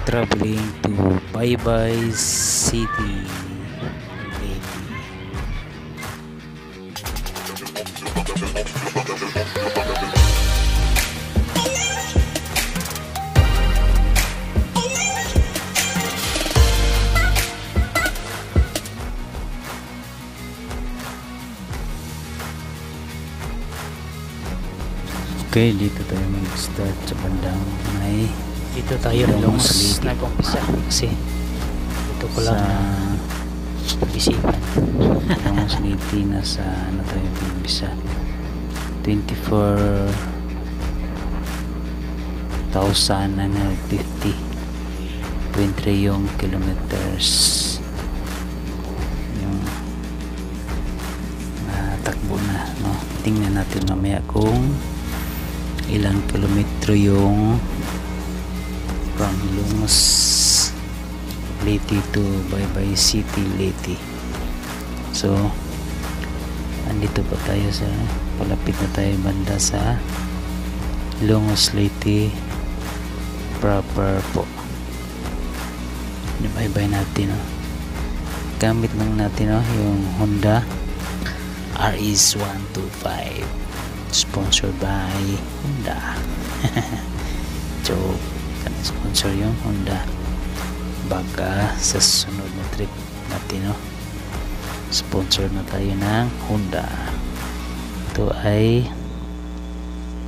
traveling to Baybay City, Leyte. Okay, dito tayo mag-start sa bandang may Dito tayo Longos nag-umpisa kasi dito ko lang bisipan. Longos Leyte na sa ano tayo mag-umpisa 24,950 23 yung kilometers yung takbo na, no? Tingnan natin mamaya kung ilang kilometro yung from Longos Leyte to Baybay City, Leyte. So andito pa tayo sa palapit na tayo banda sa Longos Leyte proper po. Baybay natin, no? Gamit lang natin, no, yung Honda RS 125 sponsored by Honda. So sponsor yung Honda. Baka sa susunod na trip natin, no, sponsor na tayo ng Honda. Ito ay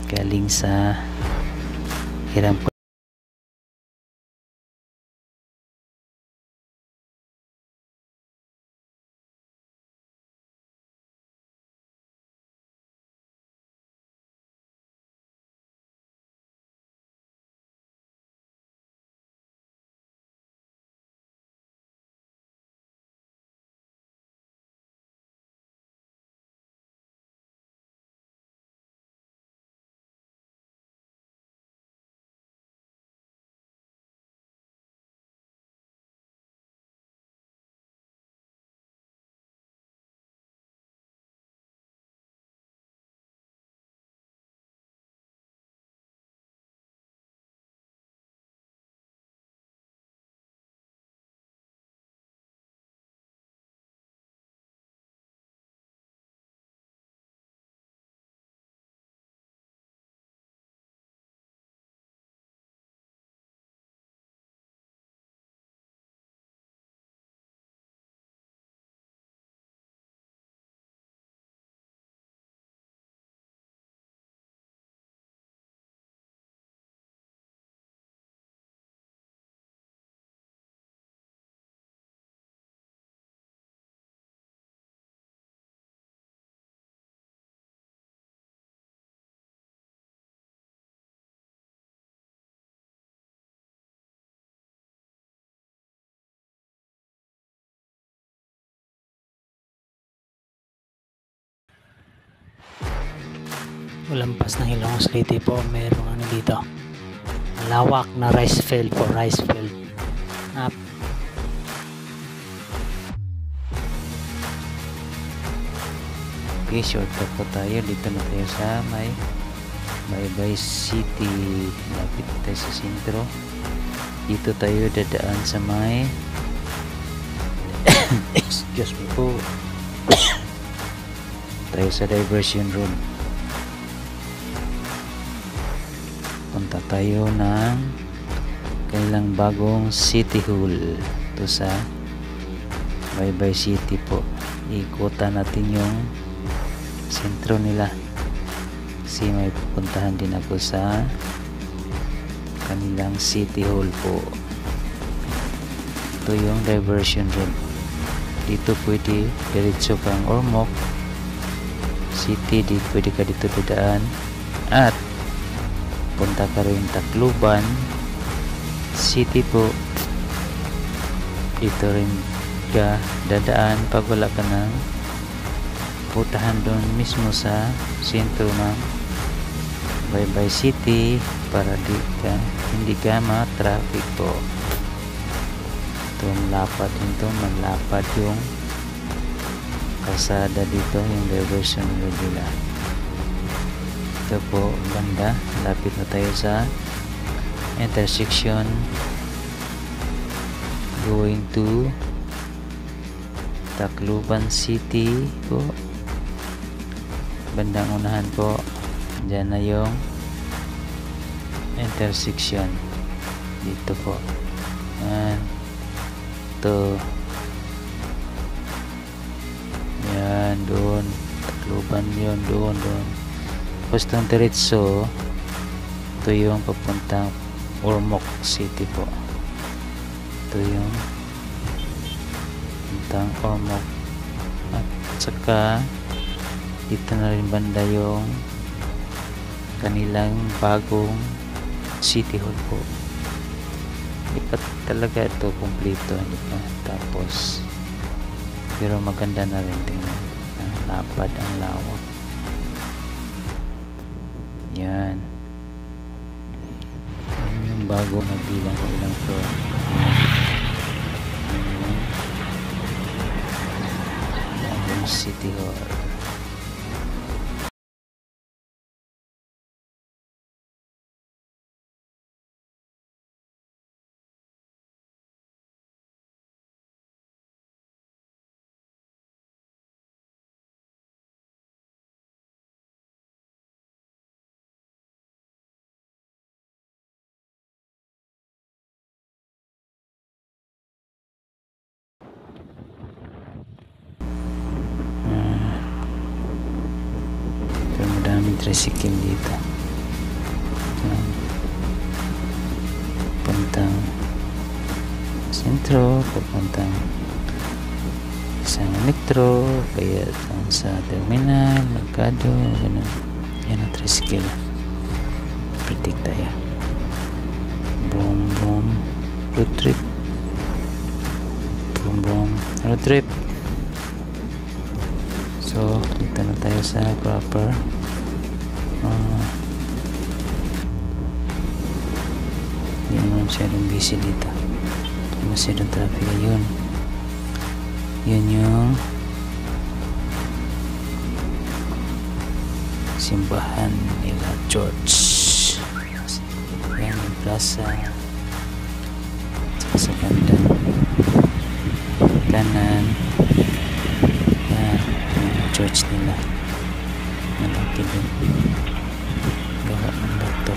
galing sa Hiram. Lampas ng Longos Leyte po, merong ano dito, malawak na rice field po, rice field. Okay, shortcut po tayo. Dito na tayo sa may Baybay City. Lapit tayo sa sentro. Dito tayo dadaan sa may excuse me po, tayo sa diversion road. Punta tayo ng kailang bagong City Hall. Ito sa Baybay City po. Ikutan natin yung sentro nila kasi may pupuntahan din ako sa kanilang City Hall po. Ito yung diversion road. Dito pwede diretso kang Ormoc City, pwede ka dito dadaan at punta ka rin Tacloban City po. Dito rin ka dadaan pag wala ka ng putahan doon mismo sa sentro ng Baybay City para hindi ka ma-traffic po. Ito malapad yung kalsada dito, yung diversion road nila. Ito po banda, lapit na tayo sa intersection going to Tacloban City po. Bandang unahan po, dyan na yung intersection dito po. Yan, ito yan, doon Tacloban yun, doon tapos itong diretso, ito yung papuntang Ormoc City po. Ito yung papuntang Ormoc, at saka dito na rin banda yung kanilang bagong City Hall po. Hindi pa talaga ito kumpleto, hindi pa. Tapos pero maganda na rin, tingnan, lapad, ang lawak. Yan yung bago, nagbilang ko ilang floor. Bagong City Hall. Pero madaming tricycle dito. Puntang sentro, papuntang sa metro, kaya sa terminal, merkado, ganun. Yan ang tricycle. Predict tayo. Boom boom road trip. Boom boom road trip. So dito na tayo sa proper hindi naman masyadong busy dito, hindi masyadong traffic. Yun yung simbahan nila George. Yan yung plaza. Sa bandang kanan, yan yung church nila, malaki din, gawa ng bato.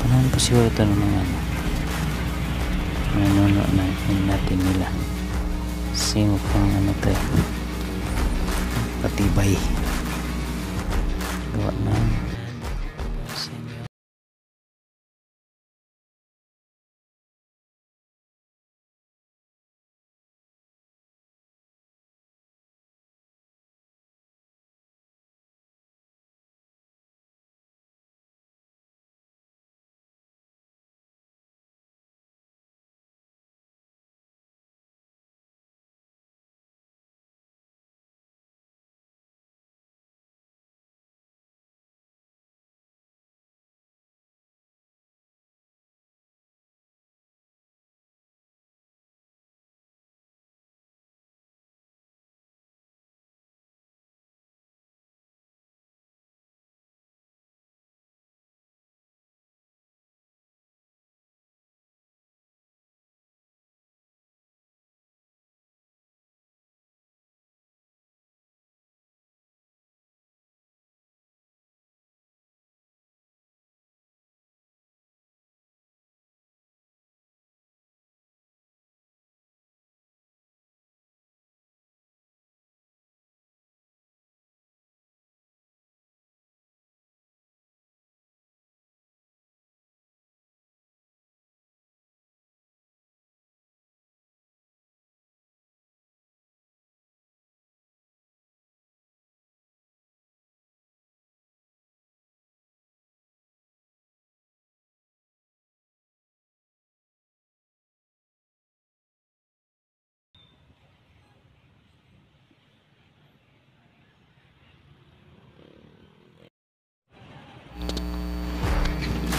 Panahon pa siguro ito ng mga nanuno na natin nila. Sino pang tayo patibay, gawa ng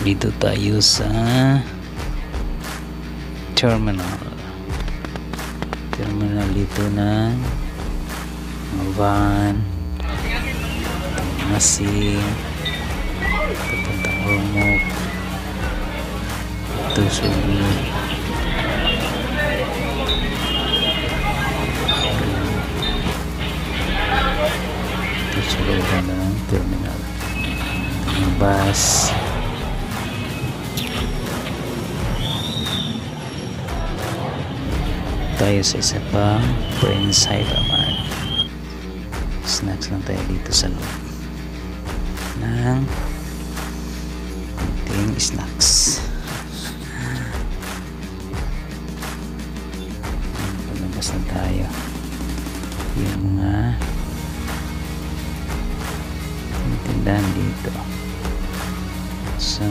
dito tayo sa terminal dito na mga van, Masing, papuntang Ormoc. Ito Susugi. Susugan ng terminal. Ang bus. Tayo sa isa pang Prince Hypermart. Snacks lang tayo dito sa loob ng konting snacks. Palabas na tayo. Yung mga tindahan dito sa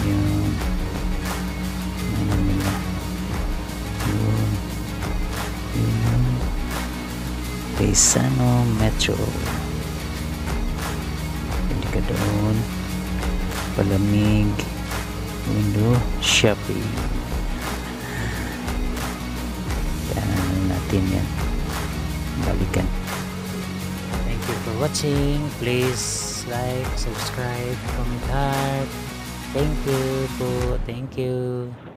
yung ano nila yung Paisano Metro. Hindi ka doon. Palamig window shopping. Yan natin yan. Balikan. Thank you for watching. Please like, subscribe, comment, heart. Thank you po. Thank you.